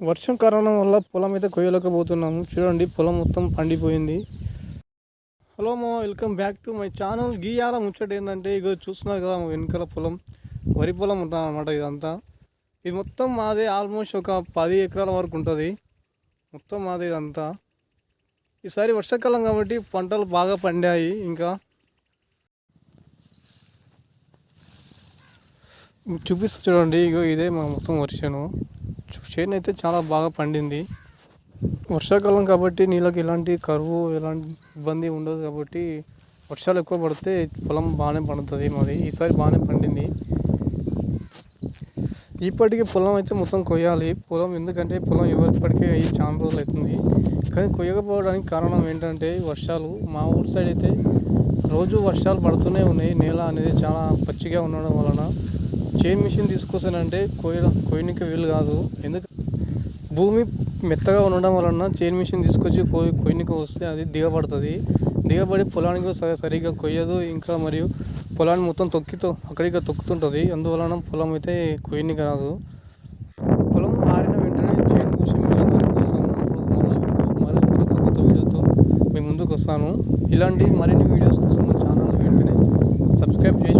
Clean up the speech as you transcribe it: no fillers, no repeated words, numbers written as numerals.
వర్షం కారణం వల్ల పొలం అయితే కొయ్యలేకపోతున్నాము. చూడండి పొలం మొత్తం పండిపోయింది. Hello welcome back to my channel. గీయాల ముచ్చట ఏంటంటే ఇగో చూస్తున్నారు కదా వెనకాల పొలం, వరి పొలం ఉంటుంది అనమాట. ఇదంతా ఇది మొత్తం మాదే. ఆల్మోస్ట్ ఒక 10 ఎకరాల వరకు ఉంటుంది. మొత్తం మాదే ఇదంతా. ఈసారి వర్షాకాలం కాబట్టి పంటలు బాగా పండాయి. ఇంకా చూపిస్తూ చూడండి, ఇగో ఇదే మా మొత్తం వర్షను. చేను అయితే చాలా బాగా పండింది. వర్షాకాలం కాబట్టి నీళ్ళకి ఎలాంటి కరువు, ఎలాంటి ఇబ్బంది ఉండదు. కాబట్టి వర్షాలు ఎక్కువ పడితే పొలం బాగానే పండుతుంది. మాది ఈసారి బాగానే పండింది. ఇప్పటికీ పొలం అయితే మొత్తం కొయ్యాలి పొలం, ఎందుకంటే పొలం ఎవరిప్పటికీ అయ్యి చాలా రోజులు అవుతుంది. కానీ కొయ్యకపోవడానికి కారణం ఏంటంటే వర్షాలు. మా ఊరి సైడ్ అయితే రోజు వర్షాలు పడుతూనే ఉన్నాయి. నేల అనేది చాలా పచ్చిగా ఉండడం వలన చేన్ మిషన్ తీసుకొస్తానంటే కొయ్యనికి వీలు కాదు. ఎందుకంటే భూమి మెత్తగా ఉండడం వలన చేన్ మిషన్ తీసుకొచ్చి కొయ్యనికి వస్తే అది దిగబడుతుంది. దిగబడి పొలానికి సరిగ్గా కొయ్యదు. ఇంకా మరియు పొలాన్ని మొత్తం అక్కడికి తొక్కుతుంటుంది. అందువలన పొలం అయితే కొయ్యనికి రాదు. పొలం ఆరిన వెంటనే చేను కూసి మిషన్ వస్తాను. మళ్ళీ కొత్త వీడియోతో మీ ముందుకు వస్తాను. ఇలాంటి మరిన్ని వీడియోస్ కోసం ఛానల్ వెంటనే సబ్స్క్రైబ్ చేసి